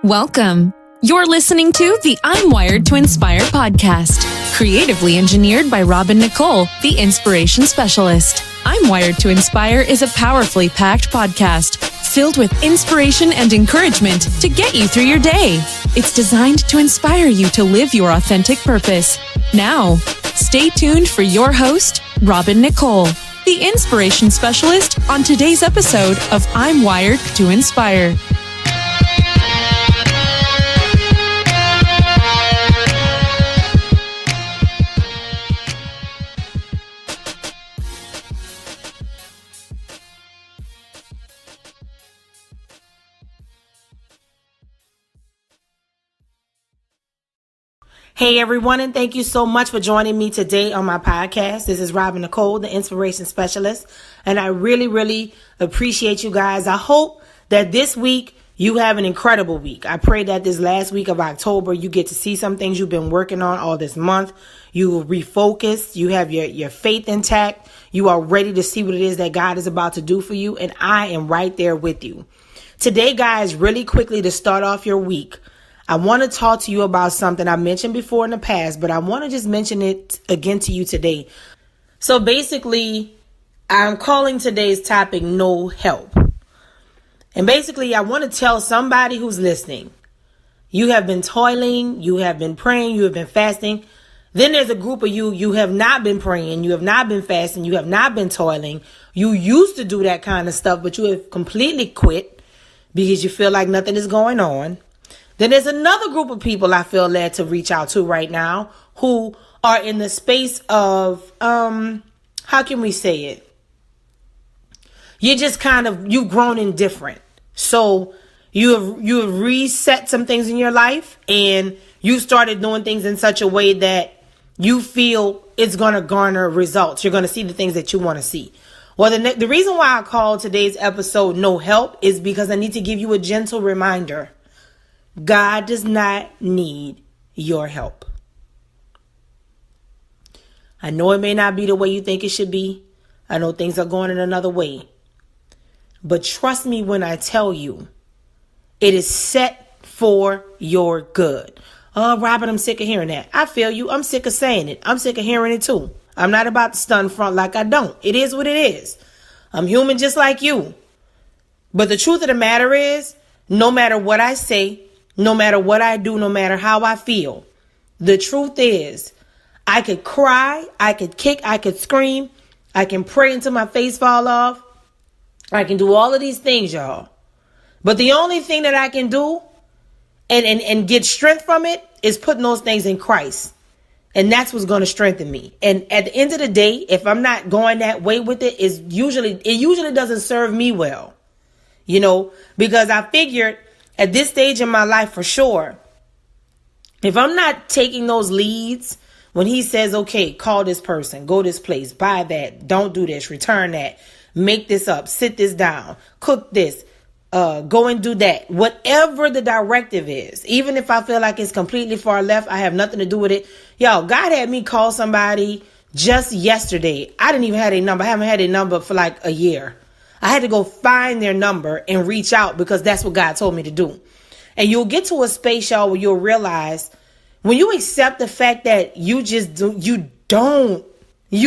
Welcome. You're listening to the I'm Wired to Inspire podcast, creatively engineered by Nicole, the inspiration specialist. I'm Wired to Inspire is a powerfully packed podcast filled with inspiration and encouragement to get you through your day. It's designed to inspire you to live your authentic purpose. Now, stay tuned for your host, Nicole, the inspiration specialist, on today's episode of I'm Wired to Inspire. Hey everyone, and thank you so much for joining me today on my podcast. This is Nicole, the inspiration specialist, and I really appreciate you guys. I hope that this week you have an incredible week. I pray that this last week of October you get to see some things you've been working on all this month. You refocus, you have your faith intact, you are ready to see what it is that God is about to do for you, and I am right there with you. Today, guys, really quickly to start off your week, I want to talk to you about something I mentioned before in the past, but I want to just mention it again to you today. So basically, I'm calling today's topic No Help. And basically, I want to tell somebody who's listening, you have been toiling, you have been praying, you have been fasting. Then there's a group of you have not been praying, you have not been fasting, you have not been toiling. You used to do that kind of stuff, but you have completely quit because you feel like nothing is going on. Then there's another group of people I feel led to reach out to right now who are in the space of, how can we say it? You've grown indifferent. So you have reset some things in your life and you started doing things in such a way that you feel it's going to garner results. You're going to see the things that you want to see. Well, the reason why I called today's episode No Help is because I need to give you a gentle reminder. God does not need your help. I know it may not be the way you think it should be. I know things are going in another way. But trust me when I tell you, it is set for your good. Oh, Robin, I'm sick of hearing that. I feel you. I'm sick of saying it. I'm sick of hearing it too. I'm not about to stun front like I don't. It is what it is. I'm human just like you. But the truth of the matter is, no matter what I say, no matter what I do, no matter how I feel, the truth is, I could cry, I could kick, I could scream, I can pray until my face fall off. I can do all of these things, y'all. But the only thing that I can do and get strength from it is putting those things in Christ. And that's what's going to strengthen me. And at the end of the day, if I'm not going that way with it, it usually doesn't serve me well. You know, because I figured at this stage in my life, for sure, if I'm not taking those leads, when he says, okay, call this person, go this place, buy that, don't do this, return that, make this up, sit this down, cook this, go and do that. Whatever the directive is, even if I feel like it's completely far left, I have nothing to do with it. Yo, God had me call somebody just yesterday. I didn't even have a number. I haven't had a number for like a year. I had to go find their number and reach out because that's what God told me to do. And you'll get to a space, y'all, where you'll realize when you accept the fact that you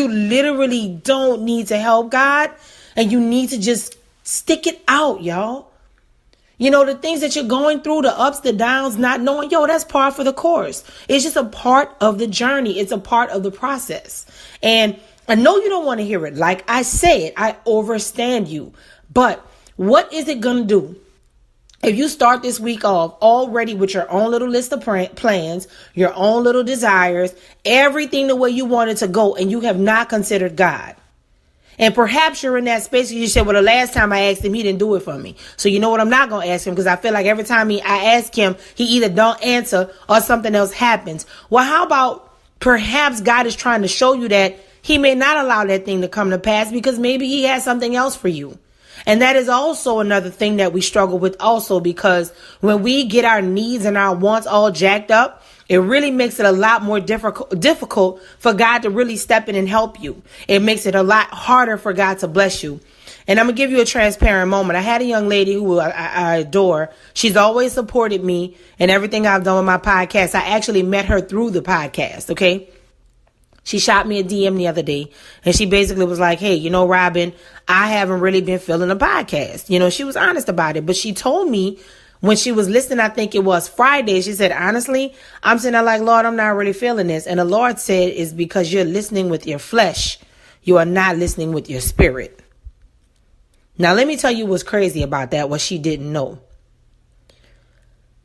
literally don't need to help God, and you need to just stick it out, y'all. You know, the things that you're going through, the ups, the downs, not knowing, that's par for the course. It's just a part of the journey. It's a part of the process. And I know you don't want to hear it. Like I said, I overstand you. But what is it going to do if you start this week off already with your own little list of plans, your own little desires, everything the way you want it to go, and you have not considered God? And perhaps you're in that space where you said, well, the last time I asked him, he didn't do it for me. So you know what? I'm not going to ask him because I feel like every time I ask him, he either don't answer or something else happens. Well, how about perhaps God is trying to show you that he may not allow that thing to come to pass because maybe he has something else for you. And that is also another thing that we struggle with also, because when we get our needs and our wants all jacked up, it really makes it a lot more difficult for God to really step in and help you. It makes it a lot harder for God to bless you. And I'm going to give you a transparent moment. I had a young lady who I adore. She's always supported me in everything I've done with my podcast. I actually met her through the podcast, okay? She shot me a DM the other day, and she basically was like, hey, Robin, I haven't really been feeling the podcast. She was honest about it, but she told me when she was listening, I think it was Friday, she said, honestly, I'm sitting there like, Lord, I'm not really feeling this. And the Lord said, it's because you're listening with your flesh. You are not listening with your spirit. Now, let me tell you what's crazy about that, what she didn't know.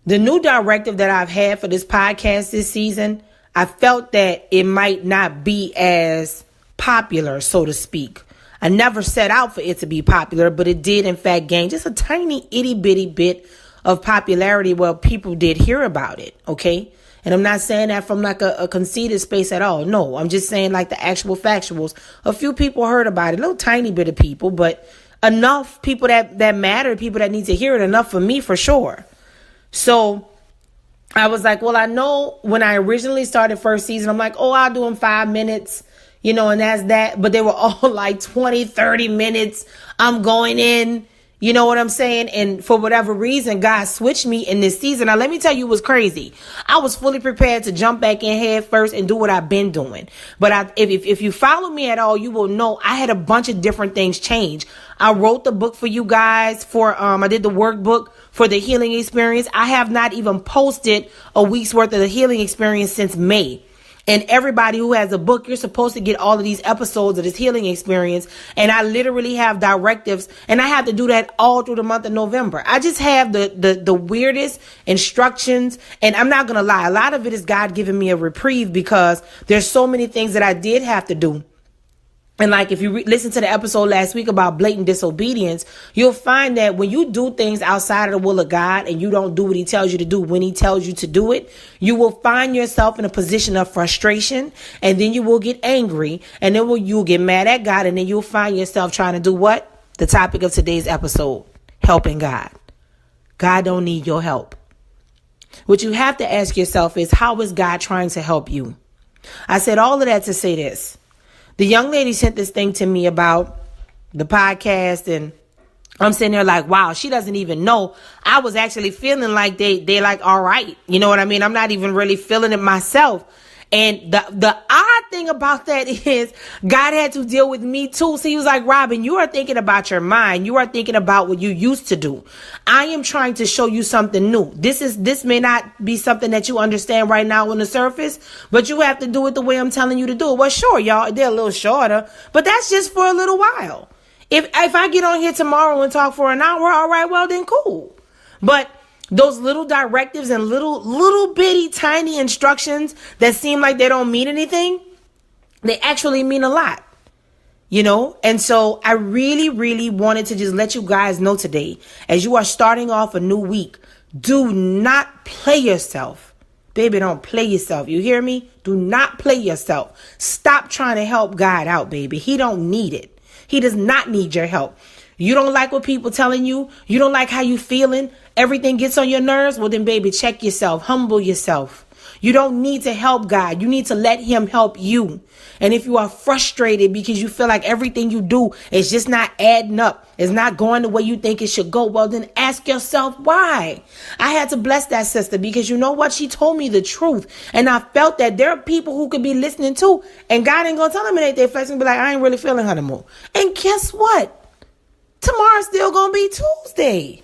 The new directive that I've had for this podcast this season, I felt that it might not be as popular, so to speak. I never set out for it to be popular, but it did, in fact, gain just a tiny itty bitty bit of popularity where people did hear about it, okay? And I'm not saying that from like a conceited space at all. No, I'm just saying like the actual factuals. A few people heard about it, a little tiny bit of people, but enough people that matter, people that need to hear it, enough for me for sure. So I was like, well, I know when I originally started first season, I'm like, oh, I'll do them 5 minutes, and that's that. But they were all like 20, 30 minutes. I'm going in. You know what I'm saying? And for whatever reason, God switched me in this season. Now, let me tell you what's crazy. I was fully prepared to jump back in head first and do what I've been doing. But if you follow me at all, you will know I had a bunch of different things change. I wrote the book for you guys I did the workbook for the healing experience. I have not even posted a week's worth of the healing experience since May. And everybody who has a book, you're supposed to get all of these episodes of this healing experience. And I literally have directives, and I have to do that all through the month of November. I just have the weirdest instructions. And I'm not going to lie. A lot of it is God giving me a reprieve because there's so many things that I did have to do. And like if you listen to the episode last week about blatant disobedience, you'll find that when you do things outside of the will of God and you don't do what he tells you to do when he tells you to do it, you will find yourself in a position of frustration, and then you will get angry, and then you'll get mad at God, and then you'll find yourself trying to do what? The topic of today's episode, helping God. God don't need your help. What you have to ask yourself is, how is God trying to help you? I said all of that to say this. The young lady sent this thing to me about the podcast, and I'm sitting there like, wow, she doesn't even know. I was actually feeling like they like, all right. You know what I mean? I'm not even really feeling it myself. And the odd thing about that is God had to deal with me too. So he was like, Robin, you are thinking about your mind. You are thinking about what you used to do. I am trying to show you something new. This may not be something that you understand right now on the surface, but you have to do it the way I'm telling you to do it. Well, sure, y'all, they're a little shorter, but that's just for a little while. If I get on here tomorrow and talk for an hour, all right, well, then cool. But those little directives and little bitty tiny instructions that seem like they don't mean anything, they actually mean a lot, And so I really, really wanted to just let you guys know today, as you are starting off a new week, do not play yourself. Baby, don't play yourself. You hear me? Do not play yourself. Stop trying to help God out, baby. He don't need it. He does not need your help. You don't like what people telling you. You don't like how you feeling. Everything gets on your nerves. Well, then, baby, check yourself. Humble yourself. You don't need to help God. You need to let him help you. And if you are frustrated because you feel like everything you do is just not adding up, it's not going the way you think it should go, well, then ask yourself why. I had to bless that sister because you know what? She told me the truth. And I felt that there are people who could be listening too. And God ain't going to tell them it. They're flexing and be like, I ain't really feeling her no more. And guess what? Tomorrow's still going to be Tuesday.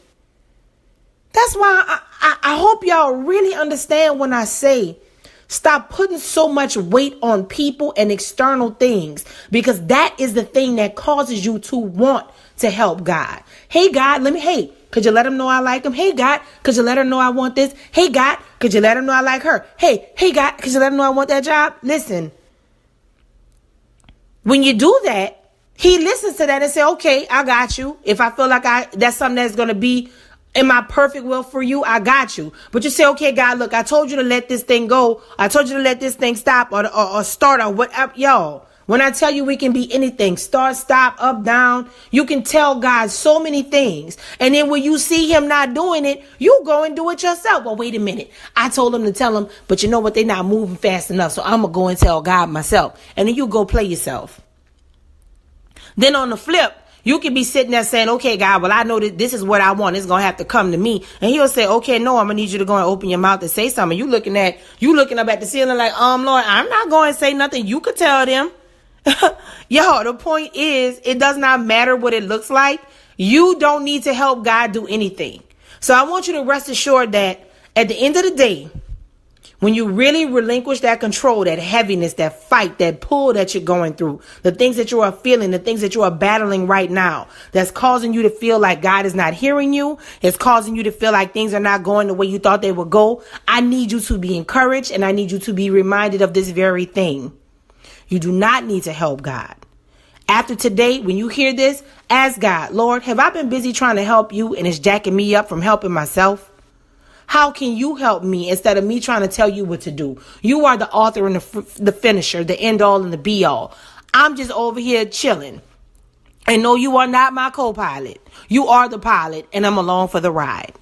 That's why I hope y'all really understand when I say stop putting so much weight on people and external things, because that is the thing that causes you to want to help God. Hey, God, could you let him know I like him? Hey, God, could you let her know I want this? Hey, God, could you let him know I like her? Hey, God, could you let him know I want that job? Listen, when you do that, he listens to that and say, okay, I got you. If I feel like that's something that's going to be in my perfect will for you, I got you. But you say, okay, God, look, I told you to let this thing go. I told you to let this thing stop or start or whatever. Y'all, when I tell you we can be anything, start, stop, up, down, you can tell God so many things. And then when you see him not doing it, you go and do it yourself. Well, wait a minute. I told him to tell him, but you know what? They're not moving fast enough. So I'm going to go and tell God myself. And then you go play yourself. Then on the flip, You could be sitting there saying, okay, God, well, I know that this is what I want. It's going to have to come to me. And he'll say, okay, no, I'm going to need you to go and open your mouth and say something. You looking up at the ceiling like, Lord, I'm not going to say nothing. You could tell them. Yo, the point is, it does not matter what it looks like. You don't need to help God do anything. So I want you to rest assured that at the end of the day, when you really relinquish that control, that heaviness, that fight, that pull that you're going through, the things that you are feeling, the things that you are battling right now, that's causing you to feel like God is not hearing you, it's causing you to feel like things are not going the way you thought they would go. I need you to be encouraged, and I need you to be reminded of this very thing. You do not need to help God. After today, when you hear this, ask God, Lord, have I been busy trying to help you and it's jacking me up from helping myself? How can you help me instead of me trying to tell you what to do? You are the author and the finisher, the end all and the be all. I'm just over here chilling. And no, you are not my co-pilot. You are the pilot, and I'm along for the ride.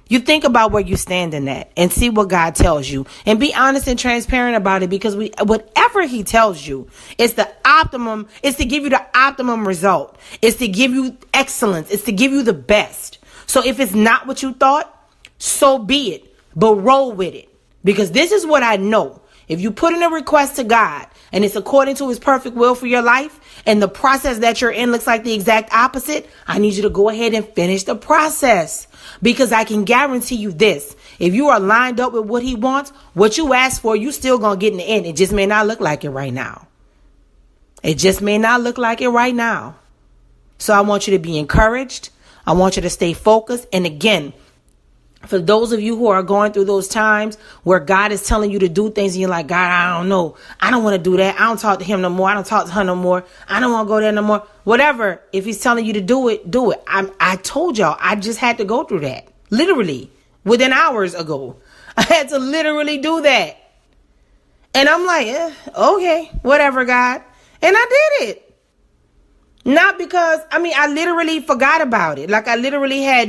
You think about where you stand in that and see what God tells you, and be honest and transparent about it, because whatever he tells you, it's the optimum. It's to give you the optimum result. It's to give you excellence. It's to give you the best. So if it's not what you thought, so be it, but roll with it, because this is what I know. If you put in a request to God and it's according to his perfect will for your life, and the process that you're in looks like the exact opposite, I need you to go ahead and finish the process, because I can guarantee you this. If you are lined up with what he wants, what you ask for, you still going to get in the end. It just may not look like it right now. It just may not look like it right now. So I want you to be encouraged. I want you to stay focused. And again, for those of you who are going through those times where God is telling you to do things and you're like, God, I don't know. I don't want to do that. I don't talk to him no more. I don't talk to her no more. I don't want to go there no more. Whatever. If he's telling you to do it, do it. I told y'all, I just had to go through that. Literally within hours ago. I had to literally do that. And I'm like, okay, whatever, God. And I did it. Not because, I literally forgot about it. Like I literally had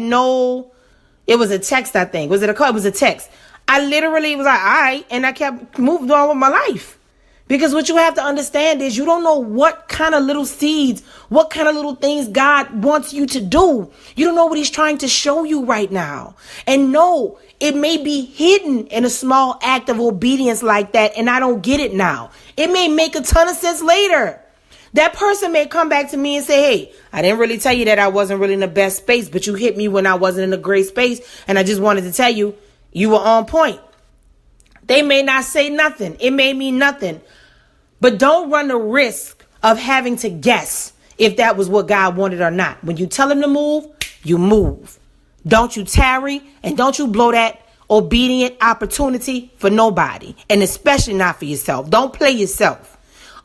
it was a text, I think. Was it a call? It was a text. I literally was like, all right. And I kept moving on with my life. Because what you have to understand is you don't know what kind of little seeds, what kind of little things God wants you to do. You don't know what he's trying to show you right now. And no, it may be hidden in a small act of obedience like that. And I don't get it now. It may make a ton of sense later. That person may come back to me and say, hey, I didn't really tell you that I wasn't really in the best space, but you hit me when I wasn't in a great space. And I just wanted to tell you, you were on point. They may not say nothing. It may mean nothing. But don't run the risk of having to guess if that was what God wanted or not. When you tell him to move, you move. Don't you tarry, and don't you blow that obedient opportunity for nobody, and especially not for yourself. Don't play yourself.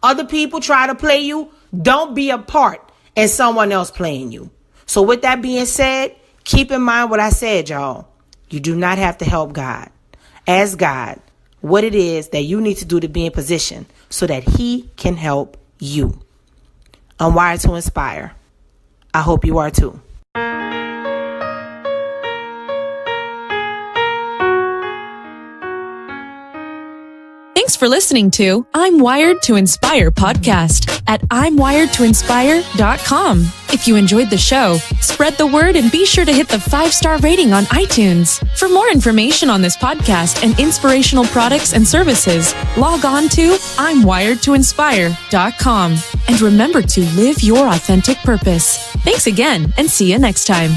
Other people try to play you. Don't be a part in someone else playing you. So with that being said, keep in mind what I said, y'all. You do not have to help God. Ask God what it is that you need to do to be in position so that he can help you. I'm wired to inspire. I hope you are too. Thanks for listening to I'm Wired to Inspire podcast at I'mWiredToInspire.com. If you enjoyed the show, spread the word and be sure to hit the 5-star rating on iTunes. For more information on this podcast and inspirational products and services, log on to I'mWiredToInspire.com. And remember to live your authentic purpose. Thanks again, and see you next time.